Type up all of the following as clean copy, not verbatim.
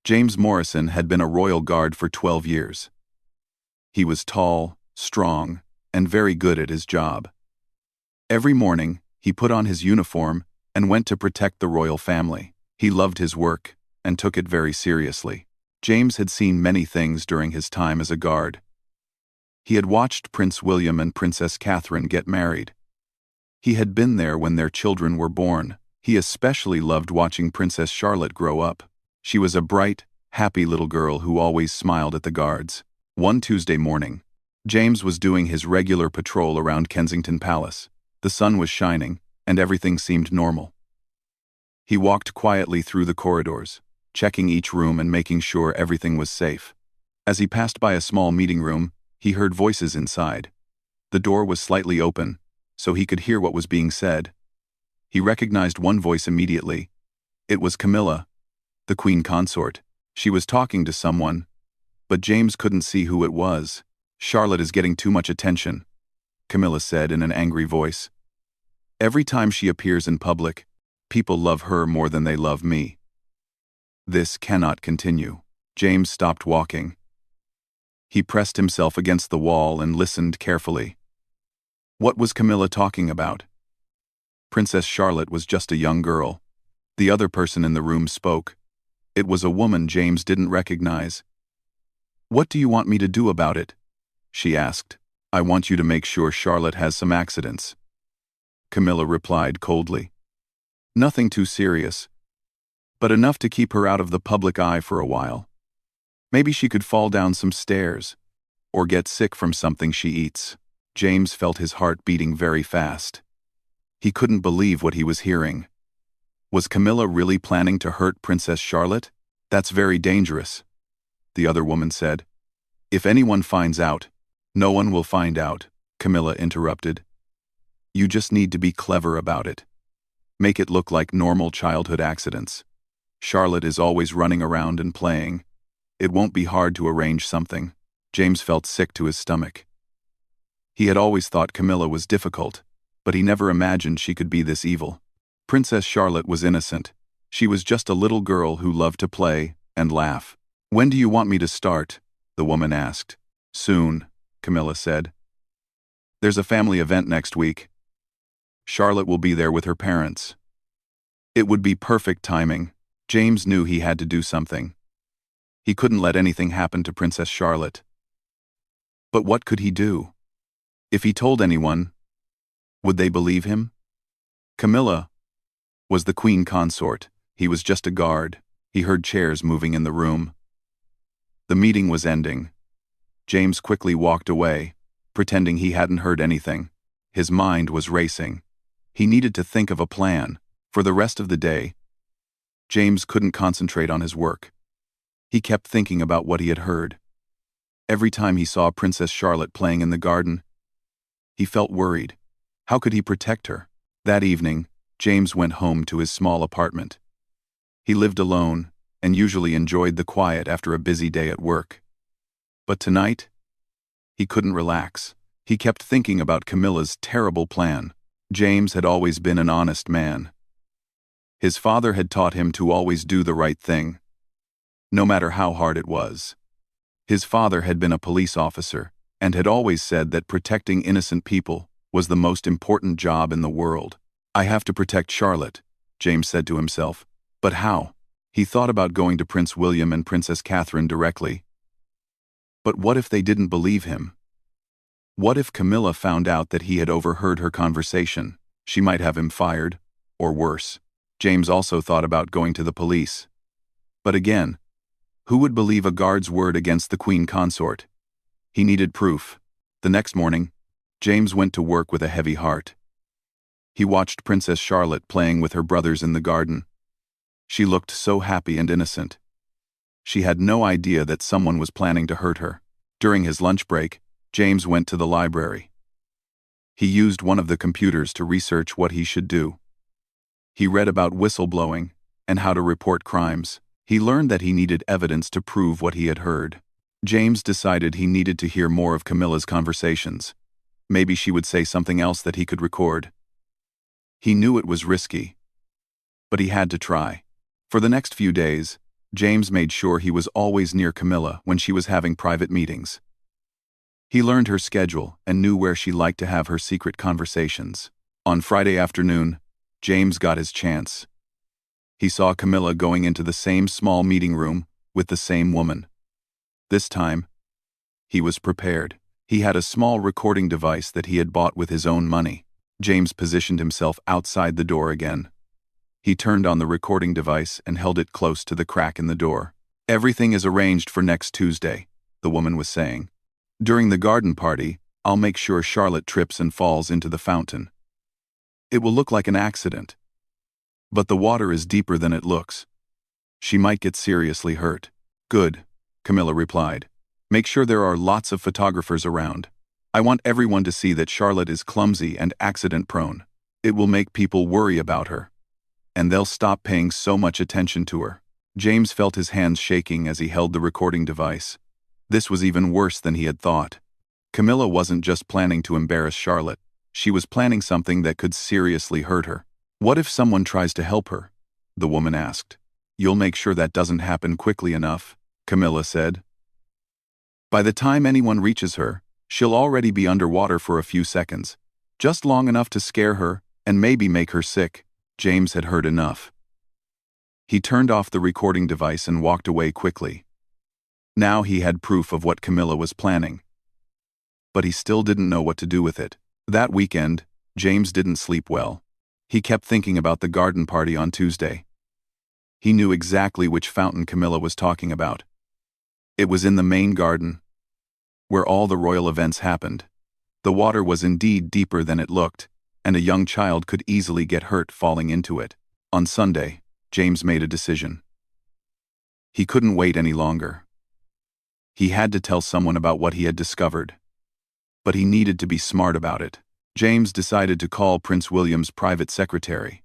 James Morrison had been a royal guard for 12 years. He was tall, strong, and very good at his job. Every morning, he put on his uniform and went to protect the royal family. He loved his work and took it very seriously. James had seen many things during his time as a guard. He had watched Prince William and Princess Catherine get married. He had been there when their children were born. He especially loved watching Princess Charlotte grow up. She was a bright, happy little girl who always smiled at the guards. One Tuesday morning, James was doing his regular patrol around Kensington Palace. The sun was shining, and everything seemed normal. He walked quietly through the corridors, checking each room and making sure everything was safe. As he passed by a small meeting room, he heard voices inside. The door was slightly open, so he could hear what was being said. He recognized one voice immediately. It was Camilla, the Queen Consort. She was talking to someone, but James couldn't see who it was. "Charlotte is getting too much attention," Camilla said in an angry voice. "Every time she appears in public, people love her more than they love me. This cannot continue." James stopped walking. He pressed himself against the wall and listened carefully. What was Camilla talking about? Princess Charlotte was just a young girl. The other person in the room spoke. It was a woman James didn't recognize. "What do you want me to do about it?" she asked. "I want you to make sure Charlotte has some accidents," Camilla replied coldly. "Nothing too serious, but enough to keep her out of the public eye for a while. Maybe she could fall down some stairs, or get sick from something she eats." James felt his heart beating very fast. He couldn't believe what he was hearing. Was Camilla really planning to hurt Princess Charlotte? "That's very dangerous," the other woman said. "If anyone finds out." "No one will find out," Camilla interrupted. "You just need to be clever about it. Make it look like normal childhood accidents. Charlotte is always running around and playing. It won't be hard to arrange something." James felt sick to his stomach. He had always thought Camilla was difficult, but he never imagined she could be this evil. Princess Charlotte was innocent. She was just a little girl who loved to play and laugh. "When do you want me to start?" the woman asked. "Soon," Camilla said. "There's a family event next week. Charlotte will be there with her parents. It would be perfect timing." James knew he had to do something. He couldn't let anything happen to Princess Charlotte. But what could he do? If he told anyone, would they believe him? Camilla was the Queen Consort. He was just a guard. He heard chairs moving in the room. The meeting was ending. James quickly walked away, pretending he hadn't heard anything. His mind was racing. He needed to think of a plan. For the rest of the day, James couldn't concentrate on his work. He kept thinking about what he had heard. Every time he saw Princess Charlotte playing in the garden, he felt worried. How could he protect her? That evening, James went home to his small apartment. He lived alone and usually enjoyed the quiet after a busy day at work. But tonight, he couldn't relax. He kept thinking about Camilla's terrible plan. James had always been an honest man. His father had taught him to always do the right thing, no matter how hard it was. His father had been a police officer and had always said that protecting innocent people was the most important job in the world. "I have to protect Charlotte," James said to himself. But how? He thought about going to Prince William and Princess Catherine directly. But what if they didn't believe him? What if Camilla found out that he had overheard her conversation? She might have him fired, or worse. James also thought about going to the police. But again, who would believe a guard's word against the Queen Consort? He needed proof. The next morning, James went to work with a heavy heart. He watched Princess Charlotte playing with her brothers in the garden. She looked so happy and innocent. She had no idea that someone was planning to hurt her. During his lunch break, James went to the library. He used one of the computers to research what he should do. He read about whistleblowing and how to report crimes. He learned that he needed evidence to prove what he had heard. James decided he needed to hear more of Camilla's conversations. Maybe she would say something else that he could record. He knew it was risky, but he had to try. For the next few days, James made sure he was always near Camilla when she was having private meetings. He learned her schedule and knew where she liked to have her secret conversations. On Friday afternoon, James got his chance. He saw Camilla going into the same small meeting room with the same woman. This time, he was prepared. He had a small recording device that he had bought with his own money. James positioned himself outside the door again. He turned on the recording device and held it close to the crack in the door. "Everything is arranged for next Tuesday," the woman was saying. "During the garden party, I'll make sure Charlotte trips and falls into the fountain. It will look like an accident, but the water is deeper than it looks. She might get seriously hurt." "Good," Camilla replied. "Make sure there are lots of photographers around. I want everyone to see that Charlotte is clumsy and accident-prone. It will make people worry about her, and they'll stop paying so much attention to her." James felt his hands shaking as he held the recording device. This was even worse than he had thought. Camilla wasn't just planning to embarrass Charlotte. She was planning something that could seriously hurt her. "What if someone tries to help her?" the woman asked. "You'll make sure that doesn't happen quickly enough," Camilla said. "By the time anyone reaches her, she'll already be underwater for a few seconds, just long enough to scare her and maybe make her sick." James had heard enough. He turned off the recording device and walked away quickly. Now he had proof of what Camilla was planning. But he still didn't know what to do with it. That weekend, James didn't sleep well. He kept thinking about the garden party on Tuesday. He knew exactly which fountain Camilla was talking about. It was in the main garden, where all the royal events happened. The water was indeed deeper than it looked, and a young child could easily get hurt falling into it. On Sunday, James made a decision. He couldn't wait any longer. He had to tell someone about what he had discovered. But he needed to be smart about it. James decided to call Prince William's private secretary.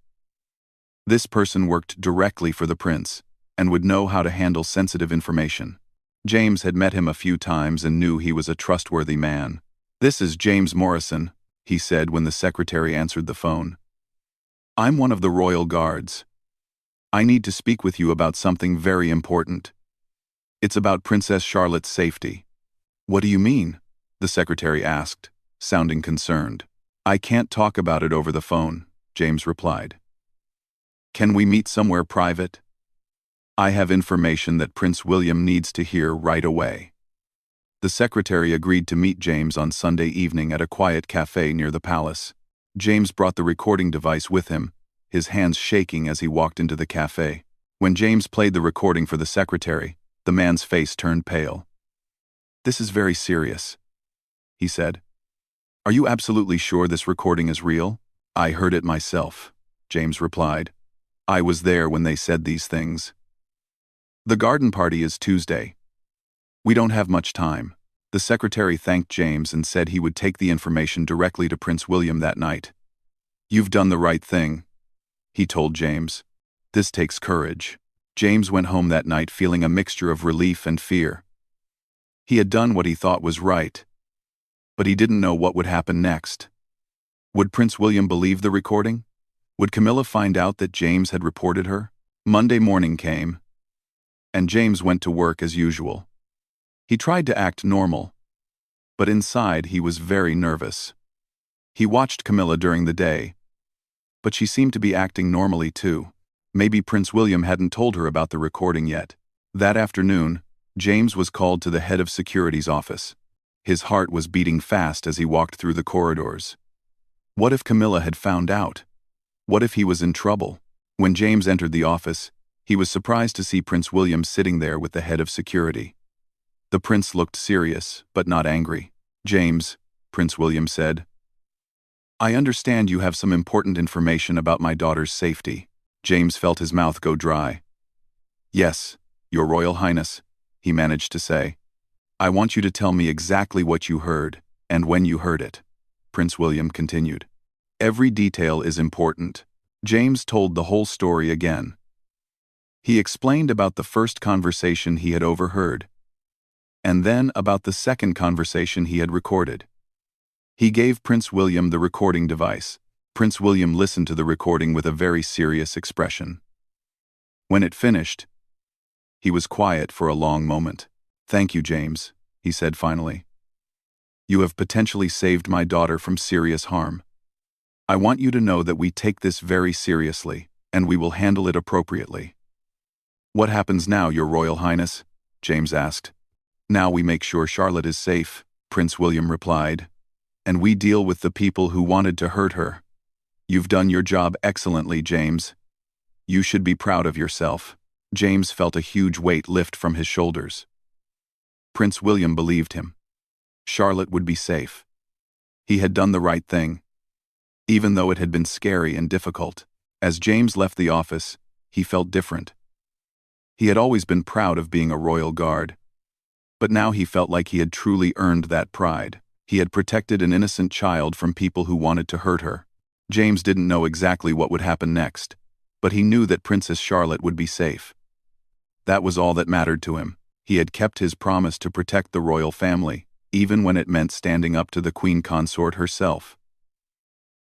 This person worked directly for the prince and would know how to handle sensitive information. James had met him a few times and knew he was a trustworthy man. "This is James Morrison," he said when the secretary answered the phone. "I'm one of the royal guards. I need to speak with you about something very important. It's about Princess Charlotte's safety." "What do you mean?" the secretary asked, sounding concerned. "I can't talk about it over the phone," James replied. "Can we meet somewhere private? I have information that Prince William needs to hear right away." The secretary agreed to meet James on Sunday evening at a quiet cafe near the palace. James brought the recording device with him, his hands shaking as he walked into the cafe. When James played the recording for the secretary, the man's face turned pale. "This is very serious," he said. "Are you absolutely sure this recording is real?" "I heard it myself," James replied. "I was there when they said these things. The garden party is Tuesday. We don't have much time." The secretary thanked James and said he would take the information directly to Prince William that night. "You've done the right thing," he told James. "This takes courage." James went home that night feeling a mixture of relief and fear. He had done what he thought was right, but he didn't know what would happen next. Would Prince William believe the recording? Would Camilla find out that James had reported her? Monday morning came, and James went to work as usual. He tried to act normal, but inside he was very nervous. He watched Camilla during the day, but she seemed to be acting normally too. Maybe Prince William hadn't told her about the recording yet. That afternoon, James was called to the head of security's office. His heart was beating fast as he walked through the corridors. What if Camilla had found out? What if he was in trouble? When James entered the office, he was surprised to see Prince William sitting there with the head of security. The prince looked serious, but not angry. "James," Prince William said, "I understand you have some important information about my daughter's safety." James felt his mouth go dry. "Yes, Your Royal Highness," he managed to say. "I want you to tell me exactly what you heard, and when you heard it," Prince William continued. "Every detail is important." James told the whole story again. He explained about the first conversation he had overheard, and then about the second conversation he had recorded. He gave Prince William the recording device. Prince William listened to the recording with a very serious expression. When it finished, He was quiet for a long moment. "Thank you, James," he said finally. "You have potentially saved my daughter from serious harm. I want you to know that we take this very seriously, and we will handle it appropriately." "What happens now, Your Royal Highness?" James asked. "Now we make sure Charlotte is safe," Prince William replied. "And we deal with the people who wanted to hurt her. You've done your job excellently, James. You should be proud of yourself." James felt a huge weight lift from his shoulders. Prince William believed him. Charlotte would be safe. He had done the right thing, even though it had been scary and difficult. As James left the office, he felt different. He had always been proud of being a royal guard, but now he felt like he had truly earned that pride. He had protected an innocent child from people who wanted to hurt her. James didn't know exactly what would happen next, but he knew that Princess Charlotte would be safe. That was all that mattered to him. He had kept his promise to protect the royal family, even when it meant standing up to the queen consort herself.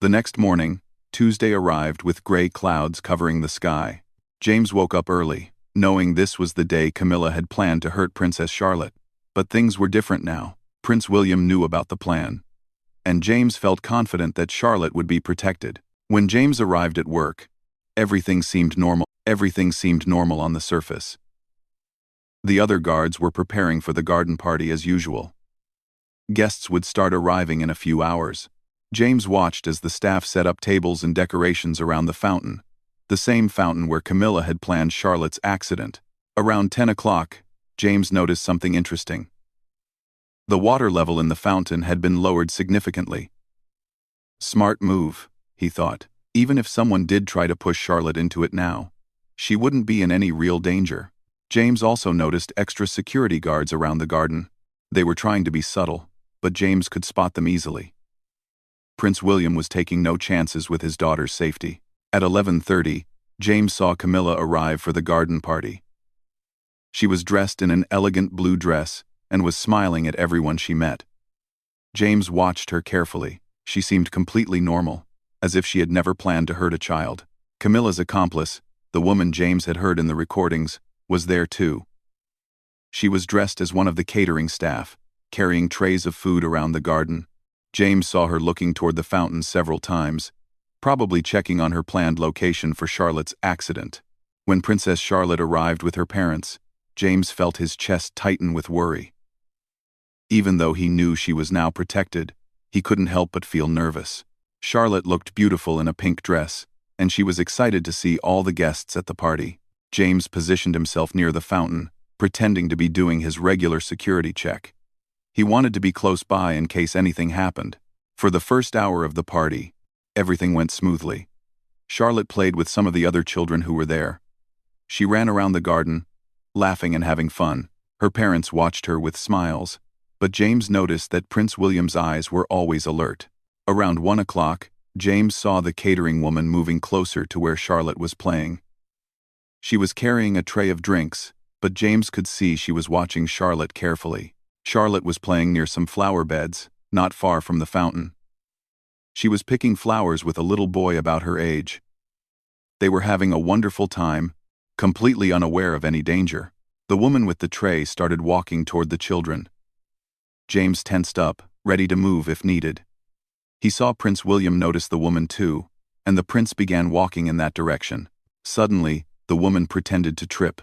The next morning, Tuesday arrived with gray clouds covering the sky. James woke up early, knowing this was the day Camilla had planned to hurt Princess Charlotte. But things were different now. Prince William knew about the plan, and James felt confident that Charlotte would be protected. When James arrived at work, everything seemed normal. Everything seemed normal on the surface. The other guards were preparing for the garden party as usual. Guests would start arriving in a few hours. James watched as the staff set up tables and decorations around the fountain, the same fountain where Camilla had planned Charlotte's accident. Around 10 o'clock, James noticed something interesting. The water level in the fountain had been lowered significantly. Smart move, he thought. Even if someone did try to push Charlotte into it now, she wouldn't be in any real danger. James also noticed extra security guards around the garden. They were trying to be subtle, but James could spot them easily. Prince William was taking no chances with his daughter's safety. At 11:30, James saw Camilla arrive for the garden party. She was dressed in an elegant blue dress and was smiling at everyone she met. James watched her carefully. She seemed completely normal, as if she had never planned to hurt a child. Camilla's accomplice, the woman James had heard in the recordings, was there too. She was dressed as one of the catering staff, carrying trays of food around the garden. James saw her looking toward the fountain several times, probably checking on her planned location for Charlotte's accident. When Princess Charlotte arrived with her parents, James felt his chest tighten with worry. Even though he knew she was now protected, he couldn't help but feel nervous. Charlotte looked beautiful in a pink dress, and she was excited to see all the guests at the party. James positioned himself near the fountain, pretending to be doing his regular security check. He wanted to be close by in case anything happened. For the first hour of the party, everything went smoothly. Charlotte played with some of the other children who were there. She ran around the garden, laughing and having fun. Her parents watched her with smiles, but James noticed that Prince William's eyes were always alert. Around 1 o'clock, James saw the catering woman moving closer to where Charlotte was playing. She was carrying a tray of drinks, but James could see she was watching Charlotte carefully. Charlotte was playing near some flower beds, not far from the fountain. She was picking flowers with a little boy about her age. They were having a wonderful time, completely unaware of any danger. The woman with the tray started walking toward the children. James tensed up, ready to move if needed. He saw Prince William notice the woman too, and the prince began walking in that direction. Suddenly, the woman pretended to trip.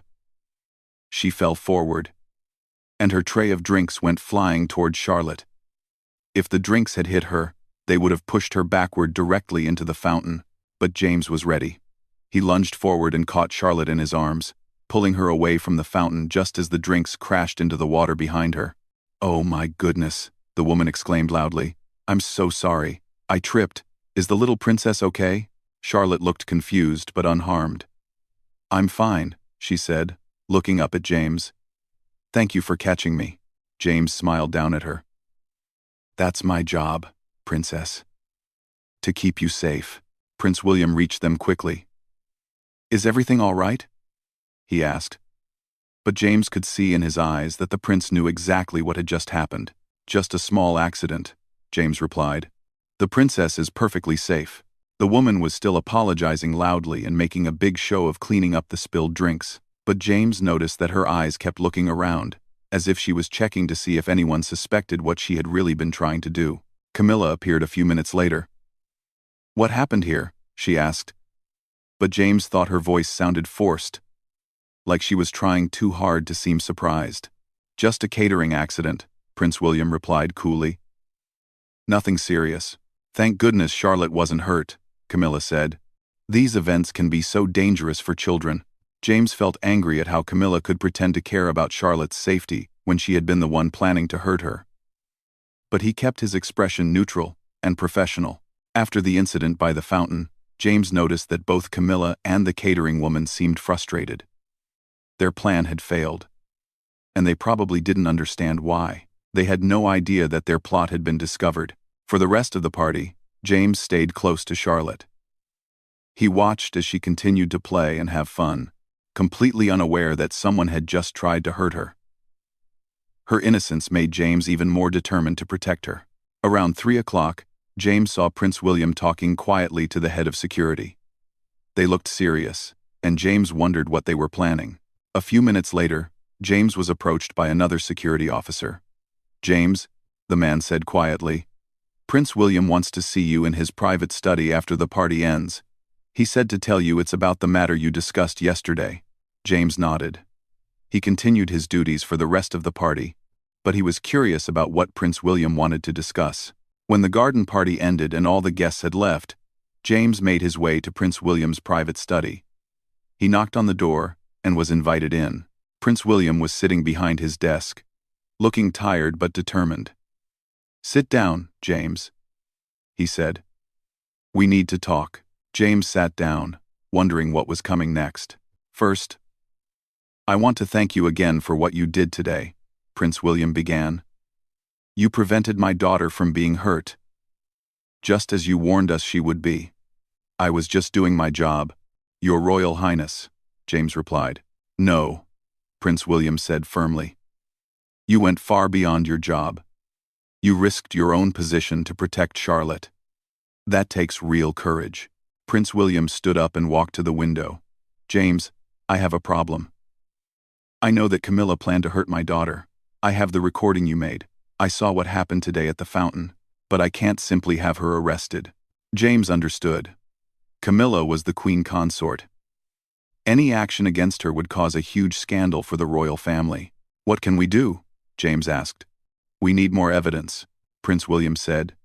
She fell forward, and her tray of drinks went flying toward Charlotte. If the drinks had hit her, they would have pushed her backward directly into the fountain, but James was ready. He lunged forward and caught Charlotte in his arms, pulling her away from the fountain just as the drinks crashed into the water behind her. "Oh my goodness," the woman exclaimed loudly. "I'm so sorry. I tripped. Is the little princess okay?" Charlotte looked confused but unharmed. "I'm fine," she said, looking up at James. "Thank you for catching me." James smiled down at her. "That's my job, princess. To keep you safe." Prince William reached them quickly. "Is everything all right?" he asked. But James could see in his eyes that the prince knew exactly what had just happened. "Just a small accident," James replied. "The princess is perfectly safe." The woman was still apologizing loudly and making a big show of cleaning up the spilled drinks. But James noticed that her eyes kept looking around, as if she was checking to see if anyone suspected what she had really been trying to do. Camilla appeared a few minutes later. "What happened here?" she asked. But James thought her voice sounded forced, like she was trying too hard to seem surprised. "Just a catering accident," Prince William replied coolly. "Nothing serious. Thank goodness Charlotte wasn't hurt," Camilla said. "These events can be so dangerous for children." James felt angry at how Camilla could pretend to care about Charlotte's safety when she had been the one planning to hurt her. But he kept his expression neutral and professional. After the incident by the fountain, James noticed that both Camilla and the catering woman seemed frustrated. Their plan had failed, and they probably didn't understand why. They had no idea that their plot had been discovered. For the rest of the party, James stayed close to Charlotte. He watched as she continued to play and have fun, completely unaware that someone had just tried to hurt her. Her innocence made James even more determined to protect her. Around 3 o'clock, James saw Prince William talking quietly to the head of security. They looked serious, and James wondered what they were planning. A few minutes later, James was approached by another security officer. "James," the man said quietly, "Prince William wants to see you in his private study after the party ends. He said to tell you it's about the matter you discussed yesterday." James nodded. He continued his duties for the rest of the party, but he was curious about what Prince William wanted to discuss. When the garden party ended and all the guests had left, James made his way to Prince William's private study. He knocked on the door and was invited in. Prince William was sitting behind his desk, looking tired but determined. "Sit down, James," he said. "We need to talk." James sat down, wondering what was coming next. "First, I want to thank you again for what you did today," Prince William began. "You prevented my daughter from being hurt, just as you warned us she would be." "I was just doing my job, Your Royal Highness," James replied. "No," Prince William said firmly. "You went far beyond your job. You risked your own position to protect Charlotte. That takes real courage." Prince William stood up and walked to the window. "James, I have a problem. I know that Camilla planned to hurt my daughter. I have the recording you made. I saw what happened today at the fountain, but I can't simply have her arrested." James understood. Camilla was the queen consort. Any action against her would cause a huge scandal for the royal family. "What can we do?" James asked. "We need more evidence," Prince William said.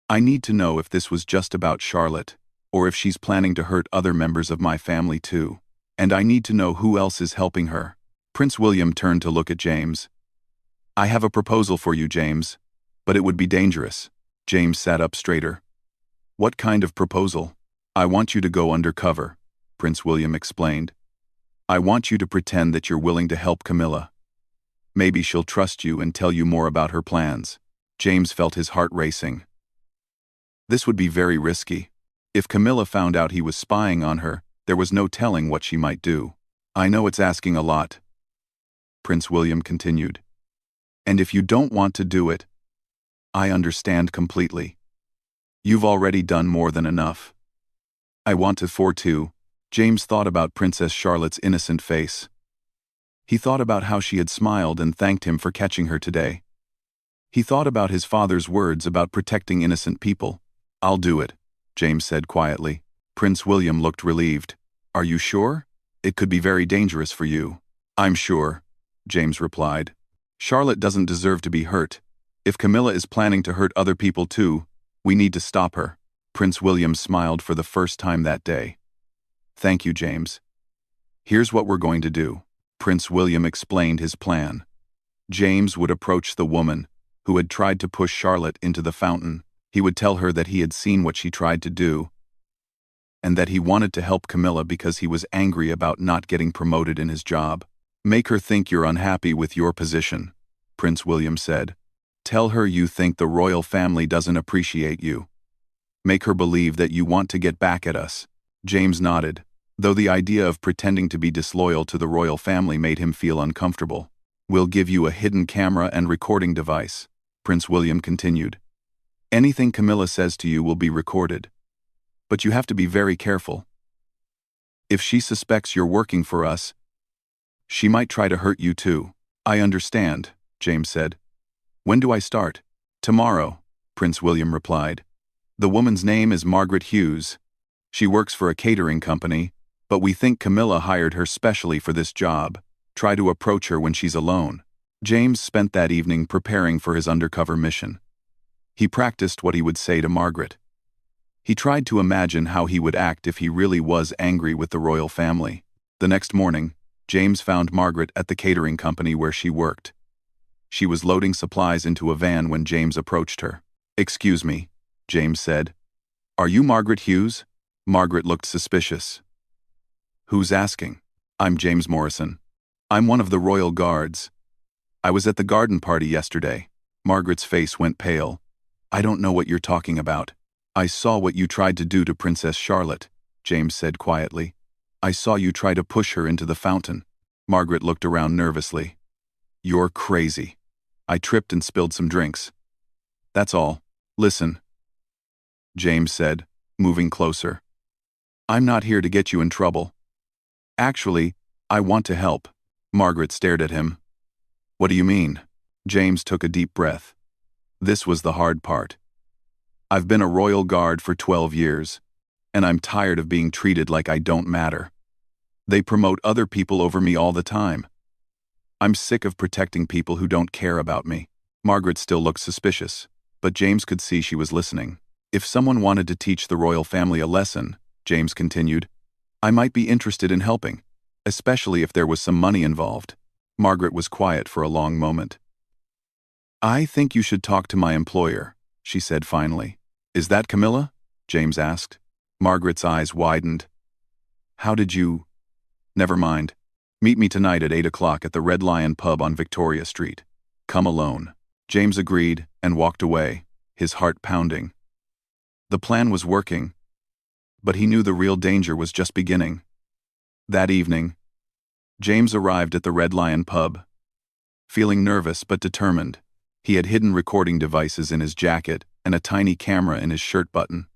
"I need to know if this was just about Charlotte, or if she's planning to hurt other members of my family too. And I need to know who else is helping her." Prince William turned to look at James. "I have a proposal for you, James, but it would be dangerous." James sat up straighter. "What kind of proposal?" "I want you to go undercover," Prince William explained. "I want you to pretend that you're willing to help Camilla. Maybe she'll trust you and tell you more about her plans." James felt his heart racing. This would be very risky. If Camilla found out he was spying on her, there was no telling what she might do. "I know it's asking a lot," Prince William continued. "And if you don't want to do it, I understand completely. You've already done more than enough." "I want to for too." James thought about Princess Charlotte's innocent face. He thought about how she had smiled and thanked him for catching her today. He thought about his father's words about protecting innocent people. "I'll do it," James said quietly. Prince William looked relieved. "Are you sure? It could be very dangerous for you." "I'm sure," James replied. "Charlotte doesn't deserve to be hurt. If Camilla is planning to hurt other people too, we need to stop her." Prince William smiled for the first time that day. "Thank you, James. Here's what we're going to do." Prince William explained his plan. James would approach the woman who had tried to push Charlotte into the fountain. He would tell her that he had seen what she tried to do, and that he wanted to help Camilla because he was angry about not getting promoted in his job. "Make her think you're unhappy with your position," Prince William said. "Tell her you think the royal family doesn't appreciate you. Make her believe that you want to get back at us." James nodded, though the idea of pretending to be disloyal to the royal family made him feel uncomfortable. "We'll give you a hidden camera and recording device," Prince William continued. "Anything Camilla says to you will be recorded. But you have to be very careful. If she suspects you're working for us, She might try to hurt you too. I understand, James said. When do I start? Tomorrow, Prince William replied. The woman's name is Margaret Hughes. She works for a catering company, but we think Camilla hired her specially for this job. Try to approach her when she's alone. James spent that evening preparing for his undercover mission. He practiced what he would say to Margaret. He tried to imagine how he would act if he really was angry with the royal family. The next morning, James found Margaret at the catering company where she worked. She was loading supplies into a van when James approached her. Excuse me, James said. Are you Margaret Hughes? Margaret looked suspicious. Who's asking? I'm James Morrison. I'm one of the royal guards. I was at the garden party yesterday. Margaret's face went pale. I don't know what you're talking about. I saw what you tried to do to Princess Charlotte, James said quietly. I saw you try to push her into the fountain. Margaret looked around nervously. You're crazy. I tripped and spilled some drinks. That's all. Listen, James said, moving closer. I'm not here to get you in trouble. Actually, I want to help. Margaret stared at him. What do you mean? James took a deep breath. This was the hard part. I've been a royal guard for 12 years, and I'm tired of being treated like I don't matter. They promote other people over me all the time. I'm sick of protecting people who don't care about me. Margaret still looked suspicious, but James could see she was listening. If someone wanted to teach the royal family a lesson, James continued, I might be interested in helping, especially if there was some money involved. Margaret was quiet for a long moment. I think you should talk to my employer, she said finally. Is that Camilla? James asked. Margaret's eyes widened. How did you? Never mind. Meet me tonight at 8 o'clock at the Red Lion pub on Victoria Street. Come alone. James agreed and walked away, his heart pounding. The plan was working, but he knew the real danger was just beginning. That evening, James arrived at the Red Lion pub. Feeling nervous but determined, he had hidden recording devices in his jacket and a tiny camera in his shirt button.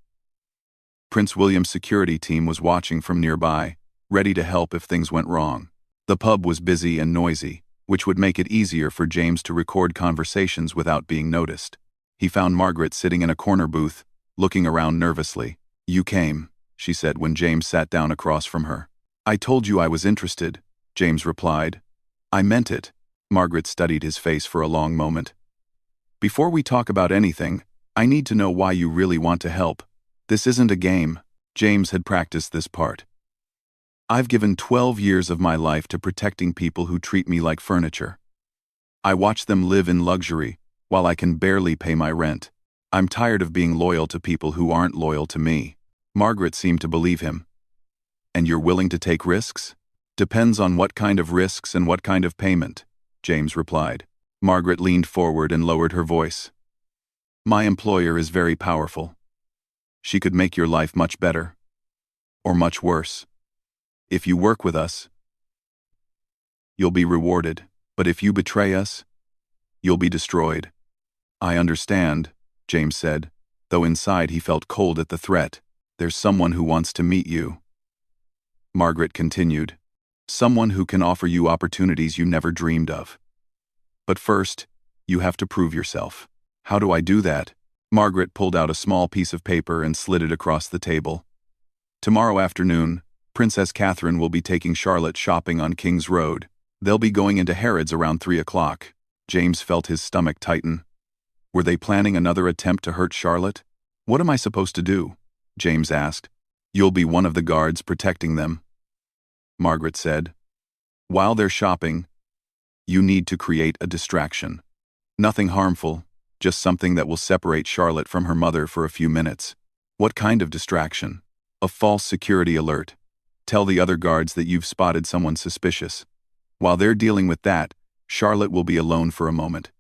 Prince William's security team was watching from nearby, ready to help if things went wrong. The pub was busy and noisy, which would make it easier for James to record conversations without being noticed. He found Margaret sitting in a corner booth, looking around nervously. You came, she said when James sat down across from her. I told you I was interested, James replied. I meant it. Margaret studied his face for a long moment. Before we talk about anything, I need to know why you really want to help. This isn't a game. James had practiced this part. I've given 12 years of my life to protecting people who treat me like furniture. I watch them live in luxury, while I can barely pay my rent. I'm tired of being loyal to people who aren't loyal to me. Margaret seemed to believe him. And you're willing to take risks? Depends on what kind of risks and what kind of payment, James replied. Margaret leaned forward and lowered her voice. My employer is very powerful. She could make your life much better. Or much worse. If you work with us, you'll be rewarded, but if you betray us, you'll be destroyed. I understand, James said, though inside he felt cold at the threat. There's someone who wants to meet you. Margaret continued. Someone who can offer you opportunities you never dreamed of. But first, you have to prove yourself. How do I do that? Margaret pulled out a small piece of paper and slid it across the table. Tomorrow afternoon, Princess Catherine will be taking Charlotte shopping on King's Road. They'll be going into Harrods around 3 o'clock. James felt his stomach tighten. Were they planning another attempt to hurt Charlotte? What am I supposed to do? James asked. You'll be one of the guards protecting them, Margaret said. While they're shopping, you need to create a distraction. Nothing harmful, just something that will separate Charlotte from her mother for a few minutes. What kind of distraction? A false security alert. Tell the other guards that you've spotted someone suspicious. While they're dealing with that, Charlotte will be alone for a moment.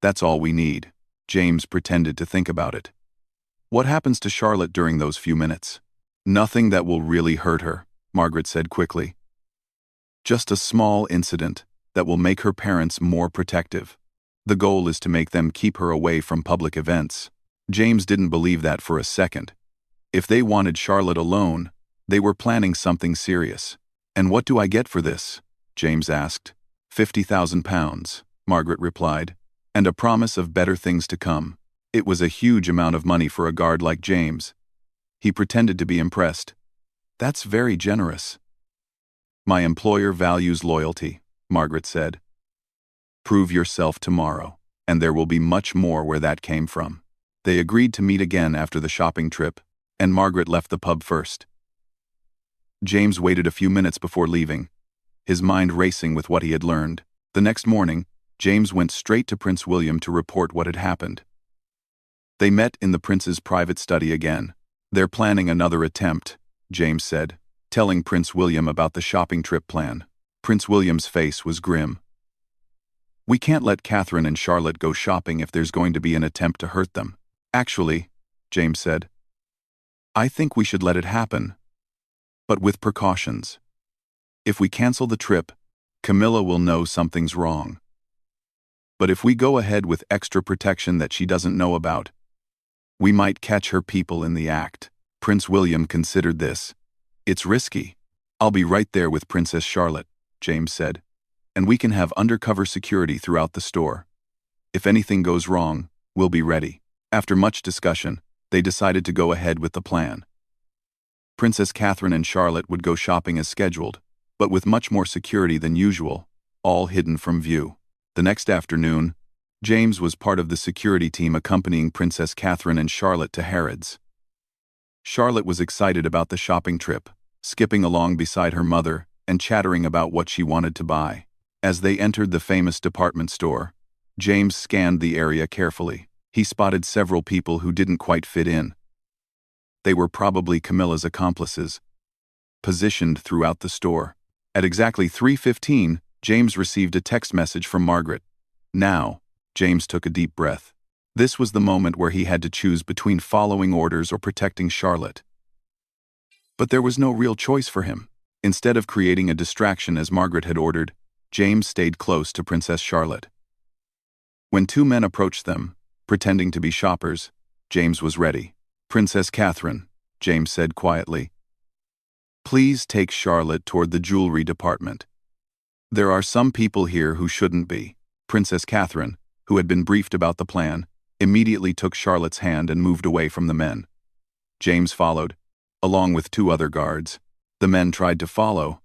That's all we need. James pretended to think about it. What happens to Charlotte during those few minutes? Nothing that will really hurt her, Margaret said quickly. Just a small incident that will make her parents more protective. The goal is to make them keep her away from public events. James didn't believe that for a second. If they wanted Charlotte alone, they were planning something serious. And what do I get for this? James asked. £50,000, Margaret replied, and a promise of better things to come. It was a huge amount of money for a guard like James. He pretended to be impressed. That's very generous. My employer values loyalty, Margaret said. Prove yourself tomorrow, and there will be much more where that came from. They agreed to meet again after the shopping trip, and Margaret left the pub first. James waited a few minutes before leaving, his mind racing with what he had learned. The next morning, James went straight to Prince William to report what had happened. They met in the prince's private study again. They're planning another attempt, James said, telling Prince William about the shopping trip plan. Prince William's face was grim. We can't let Catherine and Charlotte go shopping if there's going to be an attempt to hurt them. Actually, James said, I think we should let it happen, but with precautions. If we cancel the trip, Camilla will know something's wrong. But if we go ahead with extra protection that she doesn't know about, we might catch her people in the act. Prince William considered this. It's risky. I'll be right there with Princess Charlotte, James said, and we can have undercover security throughout the store. If anything goes wrong, we'll be ready. After much discussion, they decided to go ahead with the plan. Princess Catherine and Charlotte would go shopping as scheduled, but with much more security than usual, all hidden from view. The next afternoon, James was part of the security team accompanying Princess Catherine and Charlotte to Harrods. Charlotte was excited about the shopping trip, skipping along beside her mother and chattering about what she wanted to buy. As they entered the famous department store, James scanned the area carefully. He spotted several people who didn't quite fit in. They were probably Camilla's accomplices, positioned throughout the store. At exactly 3:15, James received a text message from Margaret. Now, James took a deep breath. This was the moment where he had to choose between following orders or protecting Charlotte. But there was no real choice for him. Instead of creating a distraction as Margaret had ordered, James stayed close to Princess Charlotte. When two men approached them, pretending to be shoppers, James was ready. Princess Catherine, James said quietly, please take Charlotte toward the jewelry department. There are some people here who shouldn't be. Princess Catherine, who had been briefed about the plan, immediately took Charlotte's hand and moved away from the men. James followed, along with two other guards. The men tried to follow,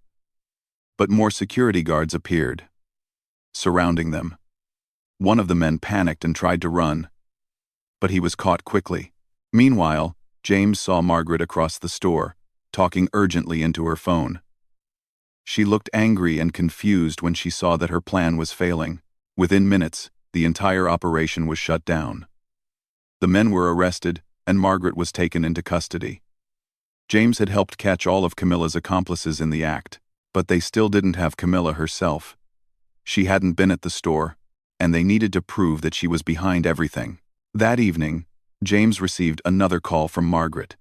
but more security guards appeared, surrounding them. One of the men panicked and tried to run, but he was caught quickly. Meanwhile, James saw Margaret across the store, talking urgently into her phone. She looked angry and confused when she saw that her plan was failing. Within minutes, the entire operation was shut down. The men were arrested, and Margaret was taken into custody. James had helped catch all of Camilla's accomplices in the act, but they still didn't have Camilla herself. She hadn't been at the store, and they needed to prove that she was behind everything. That evening, James received another call from Margaret.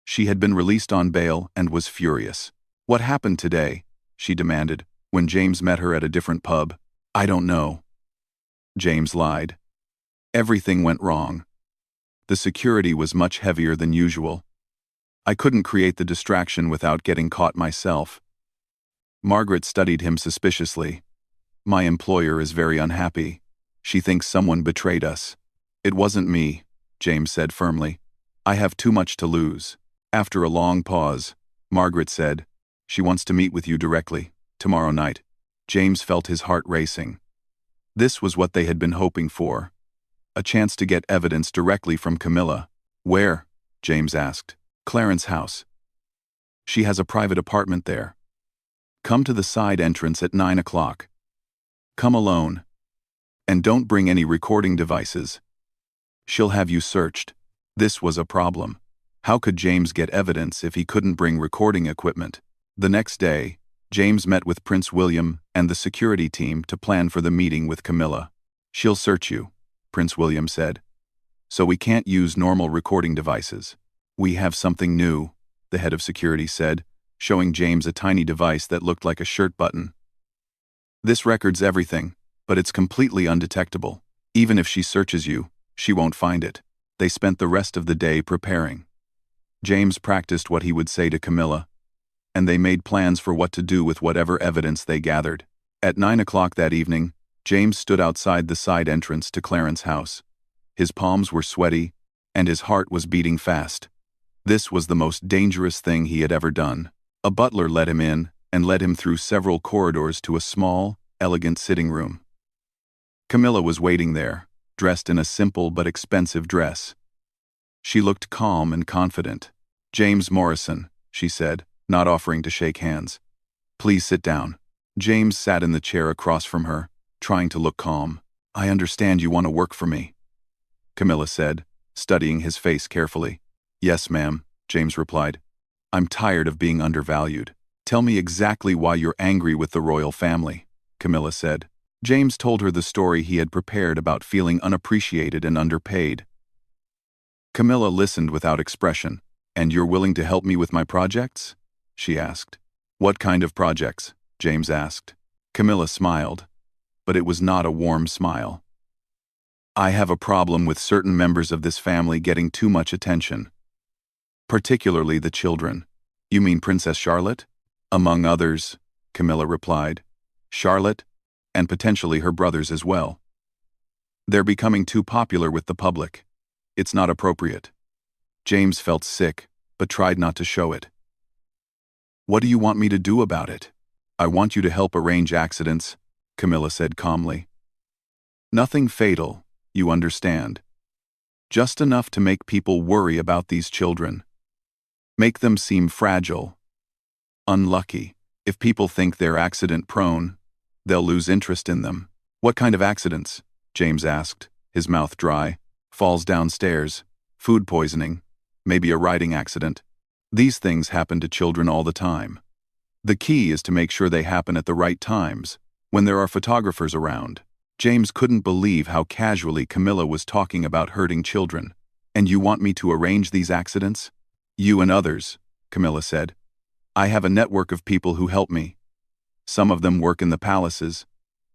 She had been released on bail and was furious. What happened today? She demanded, when James met her at a different pub. I don't know. James lied. Everything went wrong. The security was much heavier than usual. I couldn't create the distraction without getting caught myself. Margaret studied him suspiciously. My employer is very unhappy. She thinks someone betrayed us. It wasn't me, James said firmly. I have too much to lose. After a long pause, Margaret said, she wants to meet with you directly, tomorrow night. James felt his heart racing. This was what they had been hoping for. A chance to get evidence directly from Camilla. Where? James asked. Clarence's house. She has a private apartment there. Come to the side entrance at 9 o'clock. Come alone. And don't bring any recording devices. She'll have you searched. This was a problem. How could James get evidence if he couldn't bring recording equipment? The next day, James met with Prince William and the security team to plan for the meeting with Camilla. She'll search you, Prince William said. So we can't use normal recording devices. We have something new, the head of security said, showing James a tiny device that looked like a shirt button. This records everything, but it's completely undetectable. Even if she searches you, she won't find it. They spent the rest of the day preparing. James practiced what he would say to Camilla. and they made plans for what to do with whatever evidence they gathered. At 9 o'clock that evening, James stood outside the side entrance to Clarence's house. His palms were sweaty, and his heart was beating fast. This was the most dangerous thing he had ever done. A butler let him in and led him through several corridors to a small, elegant sitting room. Camilla was waiting there, dressed in a simple but expensive dress. She looked calm and confident. "James Morrison," she said, not offering to shake hands. "Please sit down." James sat in the chair across from her, trying to look calm. "I understand you want to work for me," Camilla said, studying his face carefully. "Yes, ma'am," James replied. "I'm tired of being undervalued." "Tell me exactly why you're angry with the royal family," Camilla said. James told her the story he had prepared about feeling unappreciated and underpaid. Camilla listened without expression. "And you're willing to help me with my projects?" she asked. "What kind of projects?" James asked. Camilla smiled, but it was not a warm smile. "I have a problem with certain members of this family getting too much attention. Particularly the children." "You mean Princess Charlotte?" "Among others," Camilla replied. "Charlotte, and potentially her brothers as well. They're becoming too popular with the public. It's not appropriate." James felt sick, but tried not to show it. "What do you want me to do about it?" "I want you to help arrange accidents," Camilla said calmly. "Nothing fatal, you understand. Just enough to make people worry about these children. Make them seem fragile, unlucky. If people think they're accident-prone, they'll lose interest in them." "What kind of accidents?" James asked, his mouth dry. "Falls downstairs, food poisoning, maybe a riding accident. These things happen to children all the time. The key is to make sure they happen at the right times, when there are photographers around." James couldn't believe how casually Camilla was talking about hurting children. "And you want me to arrange these accidents?" "You and others," Camilla said. "I have a network of people who help me. Some of them work in the palaces.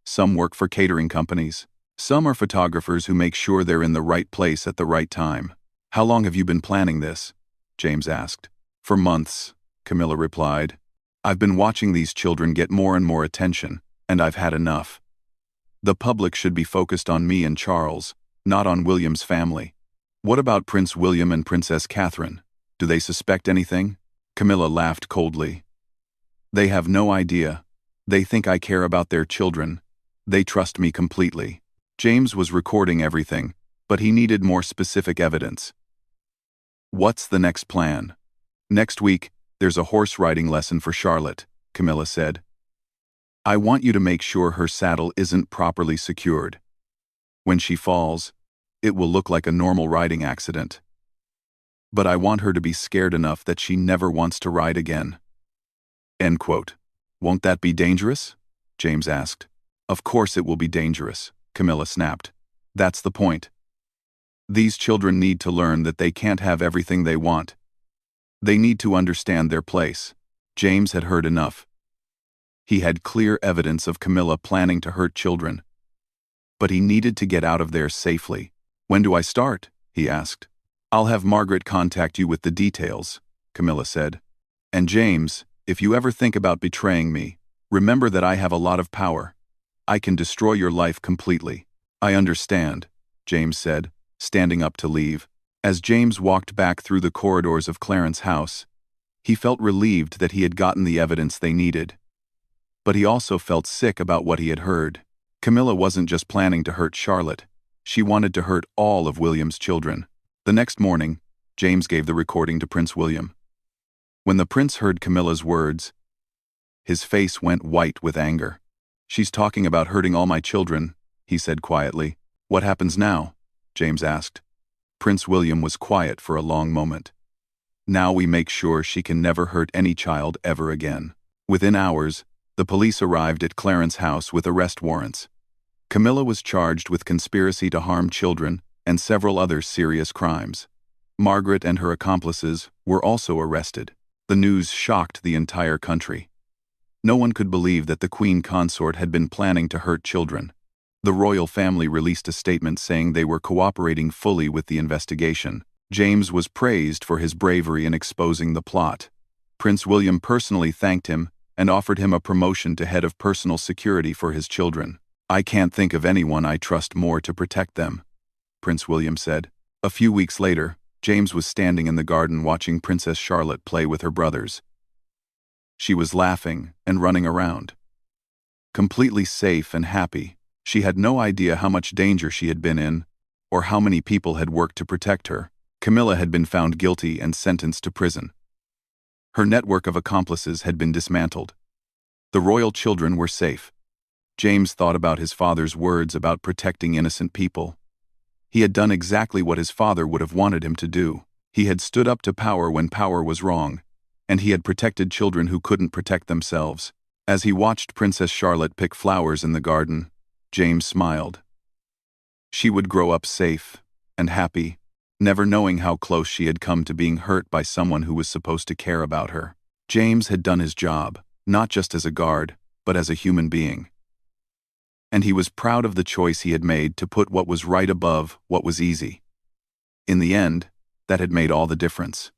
Some work for catering companies. Some are photographers who make sure they're in the right place at the right time." "How long have you been planning this?" James asked. "For months," Camilla replied. "I've been watching these children get more and more attention, and I've had enough. The public should be focused on me and Charles, not on William's family." "What about Prince William and Princess Catherine? Do they suspect anything?" Camilla laughed coldly. "They have no idea. They think I care about their children. They trust me completely." James was recording everything, but he needed more specific evidence. "What's the next plan?" "Next week, there's a horse riding lesson for Charlotte," Camilla said. "I want you to make sure her saddle isn't properly secured. When she falls, it will look like a normal riding accident. But I want her to be scared enough that she never wants to ride again." End quote. "Won't that be dangerous?" James asked. "Of course it will be dangerous," Camilla snapped. "That's the point. These children need to learn that they can't have everything they want. They need to understand their place." James had heard enough. He had clear evidence of Camilla planning to hurt children. But he needed to get out of there safely. "When do I start?" he asked. "I'll have Margaret contact you with the details," Camilla said. "And James, if you ever think about betraying me, remember that I have a lot of power. I can destroy your life completely." "I understand," James said, standing up to leave. As James walked back through the corridors of Clarence's house, he felt relieved that he had gotten the evidence they needed. But he also felt sick about what he had heard. Camilla wasn't just planning to hurt Charlotte. She wanted to hurt all of William's children. The next morning, James gave the recording to Prince William. When the prince heard Camilla's words, his face went white with anger. "She's talking about hurting all my children," he said quietly. "What happens now?" James asked. Prince William was quiet for a long moment. "Now we make sure she can never hurt any child ever again." Within hours, the police arrived at Clarence's house with arrest warrants. Camilla was charged with conspiracy to harm children and several other serious crimes. Margaret and her accomplices were also arrested. The news shocked the entire country. No one could believe that the Queen Consort had been planning to hurt children. The royal family released a statement saying they were cooperating fully with the investigation. James was praised for his bravery in exposing the plot. Prince William personally thanked him and offered him a promotion to head of personal security for his children. "I can't think of anyone I trust more to protect them," Prince William said. A few weeks later, James was standing in the garden watching Princess Charlotte play with her brothers. She was laughing and running around, completely safe and happy. She had no idea how much danger she had been in, or how many people had worked to protect her. Camilla had been found guilty and sentenced to prison. Her network of accomplices had been dismantled. The royal children were safe. James thought about his father's words about protecting innocent people. He had done exactly what his father would have wanted him to do. He had stood up to power when power was wrong, and he had protected children who couldn't protect themselves. As he watched Princess Charlotte pick flowers in the garden, James smiled. She would grow up safe and happy, never knowing how close she had come to being hurt by someone who was supposed to care about her. James had done his job, not just as a guard, but as a human being. And he was proud of the choice he had made to put what was right above what was easy. In the end, that had made all the difference.